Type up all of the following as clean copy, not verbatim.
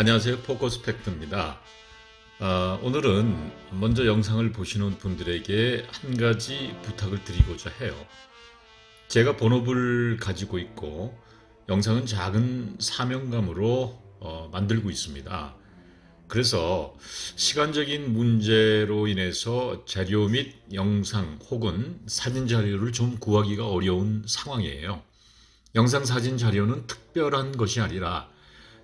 안녕하세요. 포커스 팩트입니다. 오늘은 먼저 영상을 보시는 분들에게 한 가지 부탁을 드리고자 해요. 제가 본업을 가지고 있고 영상은 작은 사명감으로 만들고 있습니다. 그래서 시간적인 문제로 인해서 자료 및 영상 혹은 사진 자료를 좀 구하기가 어려운 상황이에요. 영상 사진 자료는 특별한 것이 아니라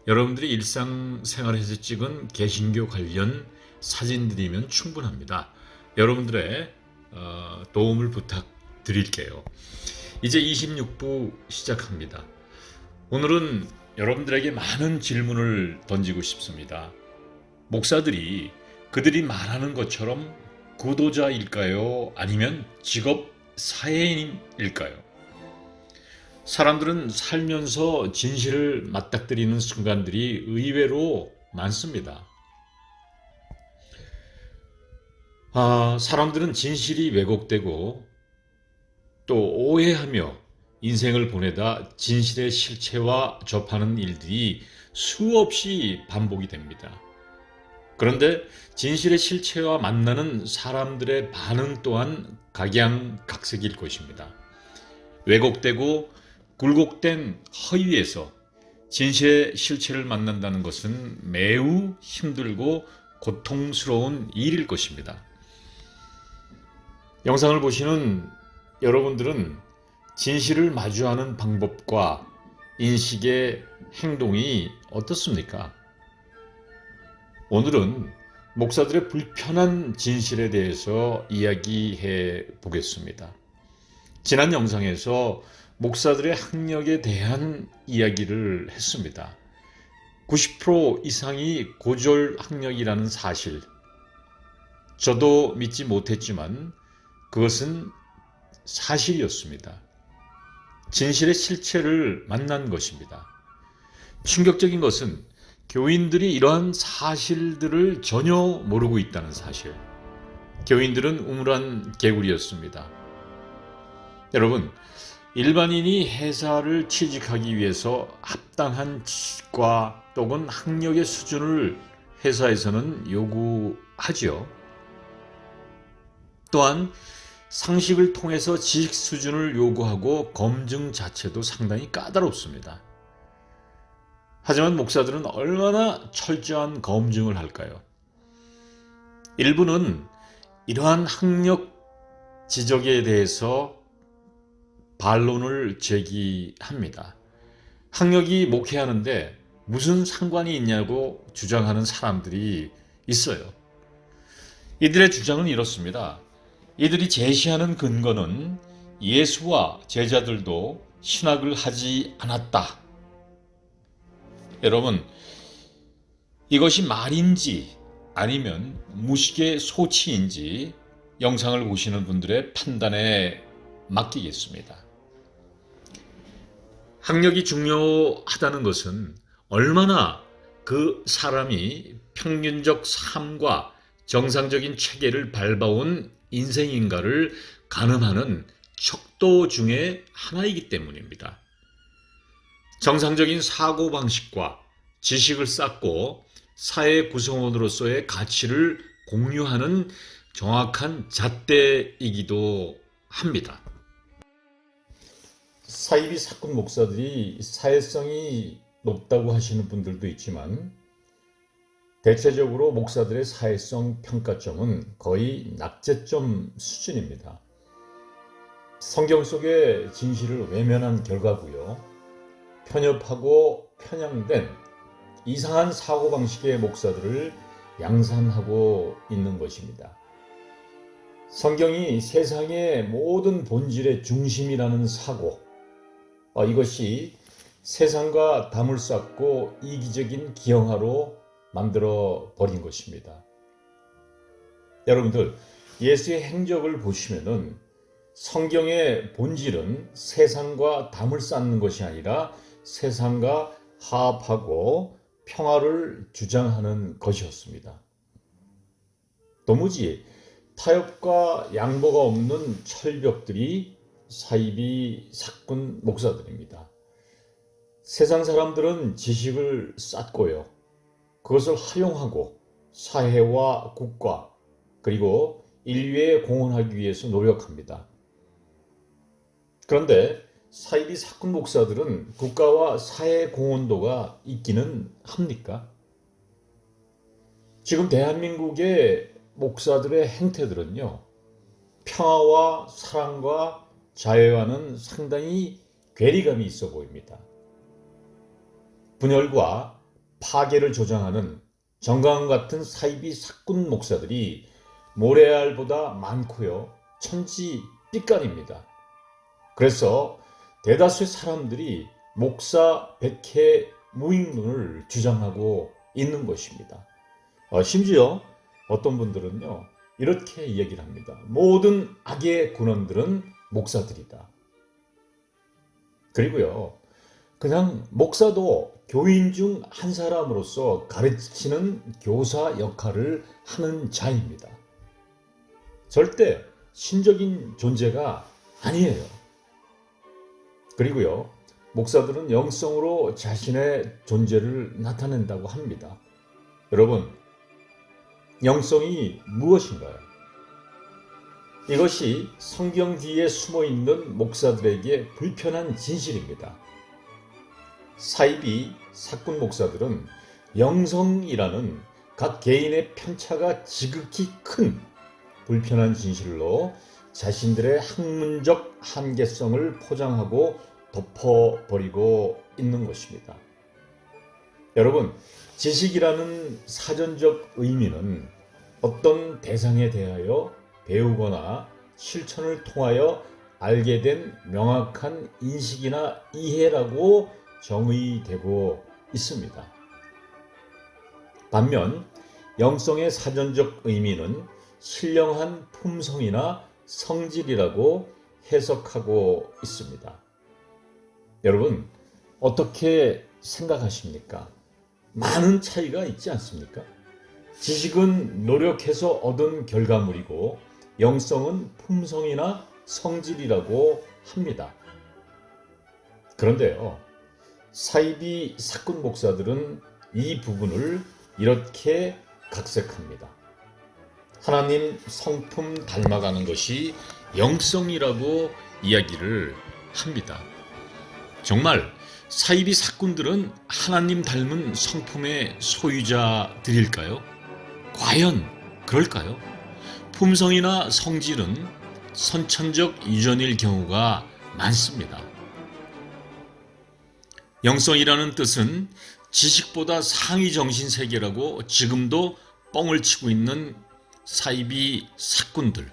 여러분들이 일상생활에서 찍은 개신교 관련 사진들이면 충분합니다. 여러분들의 도움을 부탁드릴게요. 이제 26부 시작합니다. 오늘은 여러분들에게 많은 질문을 던지고 싶습니다. 목사들이 그들이 말하는 것처럼 구도자일까요? 아니면 직업 사회인일까요? 사람들은 살면서 진실을 맞닥뜨리는 순간들이 의외로 많습니다. 사람들은 진실이 왜곡되고 또 오해하며 인생을 보내다 진실의 실체와 접하는 일들이 수없이 반복이 됩니다. 그런데 진실의 실체와 만나는 사람들의 반응 또한 각양각색일 것입니다. 왜곡되고 굴곡된 허위에서 진실의 실체를 만난다는 것은 매우 힘들고 고통스러운 일일 것입니다. 영상을 보시는 여러분들은 진실을 마주하는 방법과 인식의 행동이 어떻습니까? 오늘은 목사들의 불편한 진실에 대해서 이야기해 보겠습니다. 지난 영상에서 목사들의 학력에 대한 이야기를 했습니다. 90% 이상이 고졸 학력이라는 사실. 저도 믿지 못했지만 그것은 사실이었습니다. 진실의 실체를 만난 것입니다. 충격적인 것은 교인들이 이러한 사실들을 전혀 모르고 있다는 사실. 교인들은 우물한 개구리였습니다. 여러분, 일반인이 회사를 취직하기 위해서 합당한 지식과 또는 학력의 수준을 회사에서는 요구하지요. 또한 상식을 통해서 지식 수준을 요구하고 검증 자체도 상당히 까다롭습니다. 하지만 목사들은 얼마나 철저한 검증을 할까요? 일부는 이러한 학력 지적에 대해서 반론을 제기합니다. 학력이 목회하는데 무슨 상관이 있냐고 주장하는 사람들이 있어요. 이들의 주장은 이렇습니다. 이들이 제시하는 근거는 예수와 제자들도 신학을 하지 않았다. 여러분, 이것이 말인지 아니면 무식의 소치인지 영상을 보시는 분들의 판단에 맡기겠습니다. 학력이 중요하다는 것은 얼마나 그 사람이 평균적 삶과 정상적인 체계를 밟아온 인생인가를 가늠하는 척도 중에 하나이기 때문입니다. 정상적인 사고방식과 지식을 쌓고 사회 구성원으로서의 가치를 공유하는 정확한 잣대이기도 합니다. 사이비 사건 목사들이 사회성이 높다고 하시는 분들도 있지만 대체적으로 목사들의 사회성 평가점은 거의 낙제점 수준입니다. 성경 속의 진실을 외면한 결과고요. 편협하고 편향된 이상한 사고방식의 목사들을 양산하고 있는 것입니다. 성경이 세상의 모든 본질의 중심이라는 사고, 이것이 세상과 담을 쌓고 이기적인 기형아로 만들어 버린 것입니다. 여러분들, 예수의 행적을 보시면은 성경의 본질은 세상과 담을 쌓는 것이 아니라 세상과 화합하고 평화를 주장하는 것이었습니다. 도무지 타협과 양보가 없는 철벽들이 사이비 사꾼 목사들입니다. 세상 사람들은 지식을 쌓고요. 그것을 활용하고 사회와 국가 그리고 인류에 공헌하기 위해서 노력합니다. 그런데 사이비 사건 목사들은 국가와 사회 공헌도가 있기는 합니까? 지금 대한민국의 목사들의 행태들은요, 평화와 사랑과 자유와는 상당히 괴리감이 있어 보입니다. 분열과 파괴를 조장하는 정강 같은 사이비 사꾼 목사들이 모래알보다 많고요, 천지빛깔입니다. 그래서 대다수의 사람들이 목사 백해 무익론을 주장하고 있는 것입니다. 심지어 어떤 분들은요, 이렇게 이야기를 합니다. 모든 악의 군원들은 목사들이다. 그리고요, 그냥 목사도 교인 중 한 사람으로서 가르치는 교사 역할을 하는 자입니다. 절대 신적인 존재가 아니에요. 그리고요, 목사들은 영성으로 자신의 존재를 나타낸다고 합니다. 여러분, 영성이 무엇인가요? 이것이 성경 뒤에 숨어 있는 목사들에게 불편한 진실입니다. 사이비 사꾼 목사들은 영성이라는 각 개인의 편차가 지극히 큰 불편한 진실로 자신들의 학문적 한계성을 포장하고 덮어버리고 있는 것입니다. 여러분, 지식이라는 사전적 의미는 어떤 대상에 대하여 배우거나 실천을 통하여 알게 된 명확한 인식이나 이해라고 정의되고 있습니다. 반면 영성의 사전적 의미는 신령한 품성이나 성질이라고 해석하고 있습니다. 여러분, 어떻게 생각하십니까? 많은 차이가 있지 않습니까? 지식은 노력해서 얻은 결과물이고 영성은 품성이나 성질이라고 합니다. 그런데요, 사이비 사꾼 목사들은 이 부분을 이렇게 각색합니다. 하나님 성품 닮아가는 것이 영성이라고 이야기를 합니다. 정말 사이비 사꾼들은 하나님 닮은 성품의 소유자들일까요? 과연 그럴까요? 품성이나 성질은 선천적 유전일 경우가 많습니다. 영성이라는 뜻은 지식보다 상위 정신 세계라고 지금도 뻥을 치고 있는 사이비 사꾼들.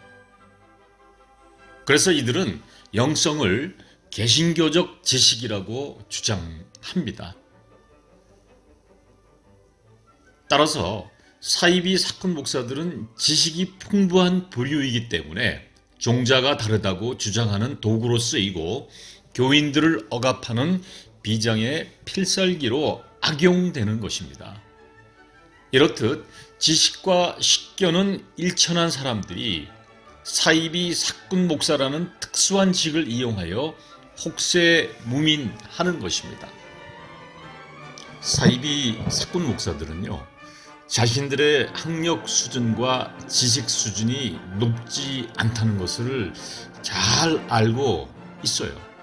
그래서 이들은 영성을 개신교적 지식이라고 주장합니다. 따라서 사이비 사꾼 목사들은 지식이 풍부한 부류이기 때문에 종자가 다르다고 주장하는 도구로 쓰이고 교인들을 억압하는 비장의 필살기로 악용되는 것입니다. 이렇듯 지식과 식견은 일천한 사람들이 사이비 사꾼 목사라는 특수한 직을 이용하여 혹세무민하는 것입니다. 사이비 사꾼 목사들은요, 자신들의 학력 수준과 지식 수준이 높지 않다는 것을 잘 알고 있어요.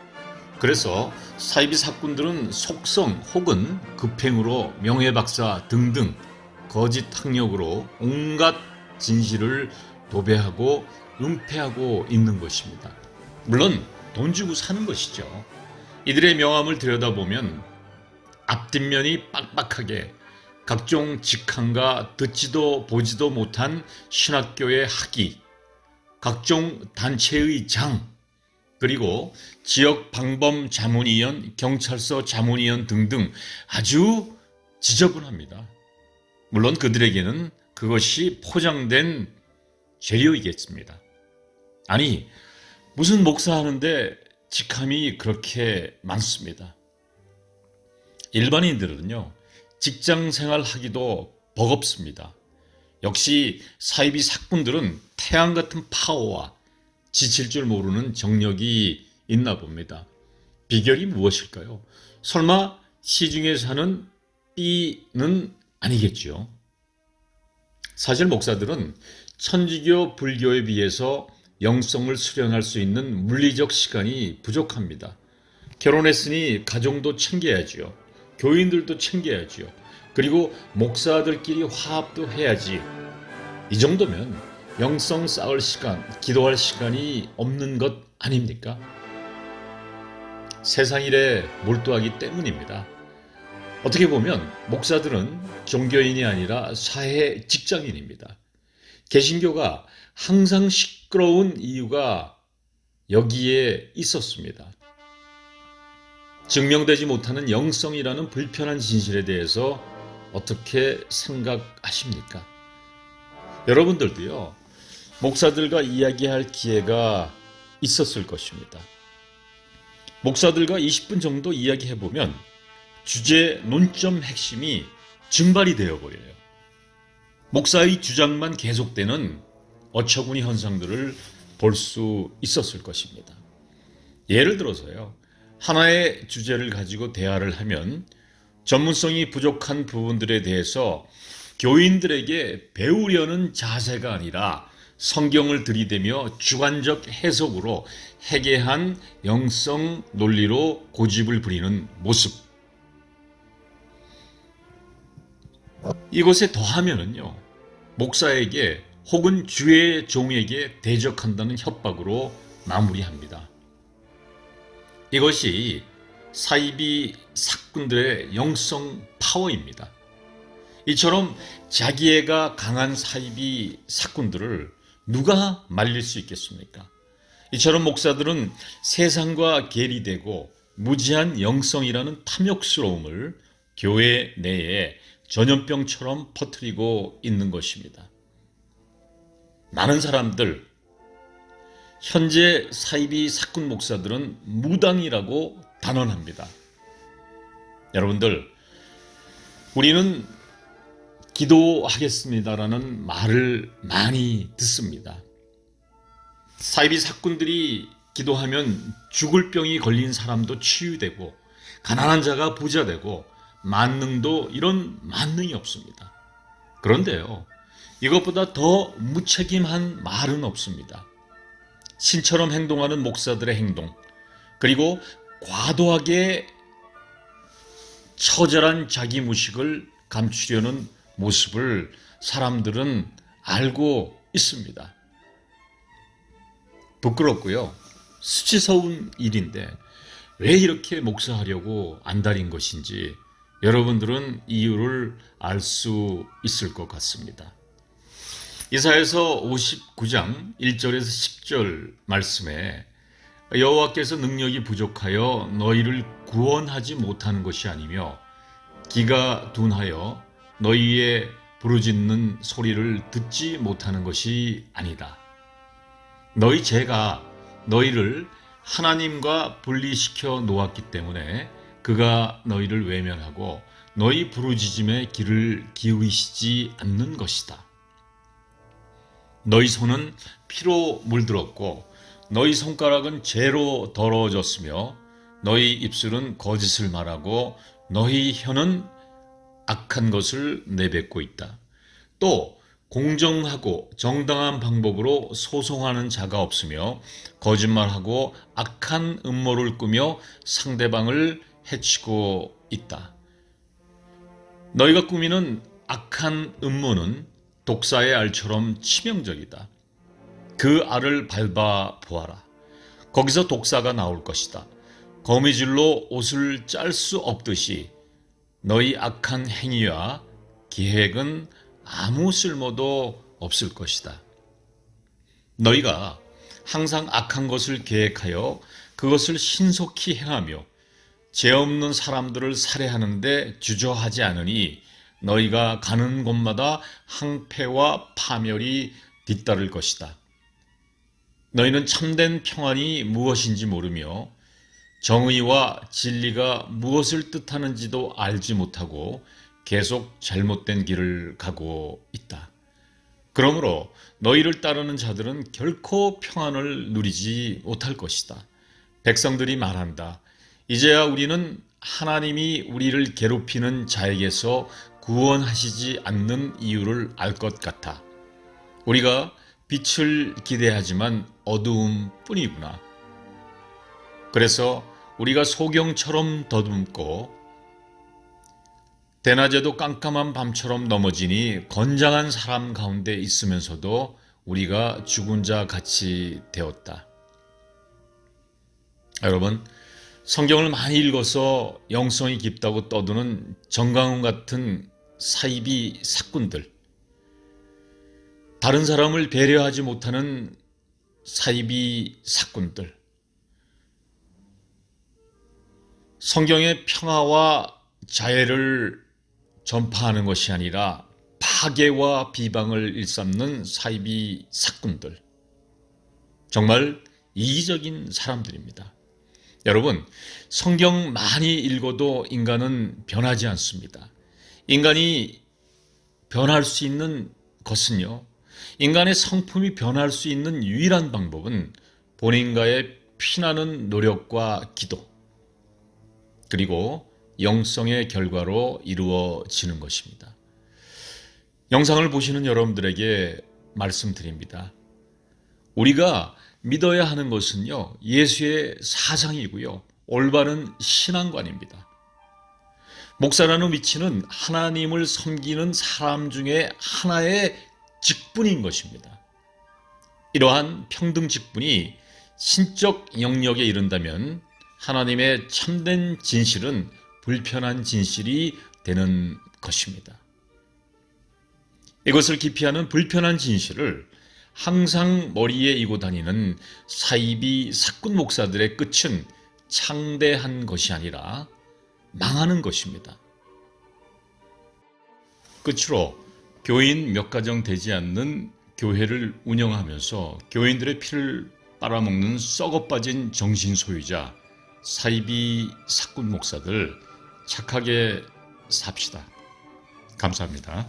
그래서 사이비 사꾼들은 속성 혹은 급행으로 명예박사 등등 거짓 학력으로 온갖 진실을 도배하고 은폐하고 있는 것입니다. 물론 돈 주고 사는 것이죠. 이들의 명함을 들여다보면 앞뒷면이 빡빡하게 각종 직함과 듣지도 보지도 못한 신학교의 학위, 각종 단체의 장, 그리고 지역 방범 자문위원, 경찰서 자문위원 등등 아주 지저분합니다. 물론 그들에게는 그것이 포장된 재료이겠습니다. 아니, 무슨 목사하는데 직함이 그렇게 많습니다. 일반인들은요, 직장 생활하기도 버겁습니다. 역시 사이비 사꾼들은 태양 같은 파워와 지칠 줄 모르는 정력이 있나 봅니다. 비결이 무엇일까요? 설마 시중에 사는 B는 아니겠죠. 사실 목사들은 천주교 불교에 비해서 영성을 수련할 수 있는 물리적 시간이 부족합니다. 결혼했으니 가정도 챙겨야지요. 교인들도 챙겨야지요. 그리고 목사들끼리 화합도 해야지. 이 정도면 영성 쌓을 시간, 기도할 시간이 없는 것 아닙니까? 세상 일에 몰두하기 때문입니다. 어떻게 보면 목사들은 종교인이 아니라 사회 직장인입니다. 개신교가 항상 시끄러운 이유가 여기에 있었습니다. 증명되지 못하는 영성이라는 불편한 진실에 대해서 어떻게 생각하십니까? 여러분들도요, 목사들과 이야기할 기회가 있었을 것입니다. 목사들과 20분 정도 이야기해보면 주제 논점 핵심이 증발이 되어버려요. 목사의 주장만 계속되는 어처구니 현상들을 볼 수 있었을 것입니다. 예를 들어서요, 하나의 주제를 가지고 대화를 하면 전문성이 부족한 부분들에 대해서 교인들에게 배우려는 자세가 아니라 성경을 들이대며 주관적 해석으로 해괴한 영성 논리로 고집을 부리는 모습. 이것에 더하면은요, 목사에게 혹은 주의 종에게 대적한다는 협박으로 마무리합니다. 이것이 사이비 사꾼들의 영성 파워입니다. 이처럼 자기애가 강한 사이비 사꾼들을 누가 말릴 수 있겠습니까? 이처럼 목사들은 세상과 괴리되고 무지한 영성이라는 탐욕스러움을 교회 내에 전염병처럼 퍼뜨리고 있는 것입니다. 많은 사람들, 현재 사이비 사꾼 목사들은 무당이라고 단언합니다. 여러분들, 우리는 기도하겠습니다라는 말을 많이 듣습니다. 사이비 사꾼들이 기도하면 죽을 병이 걸린 사람도 치유되고 가난한 자가 부자 되고 만능도 이런 만능이 없습니다. 그런데요, 이것보다 더 무책임한 말은 없습니다. 신처럼 행동하는 목사들의 행동, 그리고 과도하게 처절한 자기 무식을 감추려는 모습을 사람들은 알고 있습니다. 부끄럽고요, 수치스러운 일인데 왜 이렇게 목사하려고 안달인 것인지 여러분들은 이유를 알 수 있을 것 같습니다. 이사야서 59장 1절에서 10절 말씀에 여호와께서 능력이 부족하여 너희를 구원하지 못하는 것이 아니며 기가 둔하여 너희의 부르짖는 소리를 듣지 못하는 것이 아니다. 너희 죄가 너희를 하나님과 분리시켜 놓았기 때문에 그가 너희를 외면하고 너희 부르짖음에 귀를 기울이시지 않는 것이다. 너희 손은 피로 물들었고 너희 손가락은 죄로 더러워졌으며 너희 입술은 거짓을 말하고 너희 혀는 악한 것을 내뱉고 있다. 또 공정하고 정당한 방법으로 소송하는 자가 없으며 거짓말하고 악한 음모를 꾸며 상대방을 해치고 있다. 너희가 꾸미는 악한 음모는 독사의 알처럼 치명적이다. 그 알을 밟아 보아라. 거기서 독사가 나올 것이다. 거미줄로 옷을 짤 수 없듯이 너희 악한 행위와 계획은 아무 쓸모도 없을 것이다. 너희가 항상 악한 것을 계획하여 그것을 신속히 행하며 죄 없는 사람들을 살해하는데 주저하지 않으니 너희가 가는 곳마다 항패와 파멸이 뒤따를 것이다. 너희는 참된 평안이 무엇인지 모르며 정의와 진리가 무엇을 뜻하는지도 알지 못하고 계속 잘못된 길을 가고 있다. 그러므로 너희를 따르는 자들은 결코 평안을 누리지 못할 것이다. 백성들이 말한다. 이제야 우리는 하나님이 우리를 괴롭히는 자에게서 구원하시지 않는 이유를 알 것 같아. 우리가 빛을 기대하지만 어두움 뿐이구나. 그래서 우리가 소경처럼 더듬고 대낮에도 깜깜한 밤처럼 넘어지니 건장한 사람 가운데 있으면서도 우리가 죽은 자 같이 되었다. 여러분, 성경을 많이 읽어서 영성이 깊다고 떠드는 정강훈 같은 사이비 사꾼들, 다른 사람을 배려하지 못하는 사이비 사꾼들, 성경의 평화와 자애를 전파하는 것이 아니라 파괴와 비방을 일삼는 사이비 사꾼들, 정말 이기적인 사람들입니다. 여러분, 성경 많이 읽어도 인간은 변하지 않습니다. 인간이 변할 수 있는 것은요, 인간의 성품이 변할 수 있는 유일한 방법은 본인과의 피나는 노력과 기도, 그리고 영성의 결과로 이루어지는 것입니다. 영상을 보시는 여러분들에게 말씀드립니다. 우리가 믿어야 하는 것은요, 예수의 사상이고요, 올바른 신앙관입니다. 목사라는 위치는 하나님을 섬기는 사람 중에 하나의 직분인 것입니다. 이러한 평등 직분이 신적 영역에 이른다면 하나님의 참된 진실은 불편한 진실이 되는 것입니다. 이것을 기피하는 불편한 진실을 항상 머리에 이고 다니는 사이비 사꾼 목사들의 끝은 창대한 것이 아니라 망하는 것입니다. 끝으로 교인 몇 가정 되지 않는 교회를 운영하면서 교인들의 피를 빨아먹는 썩어빠진 정신 소유자 사이비 사꾼 목사들 착하게 삽시다. 감사합니다.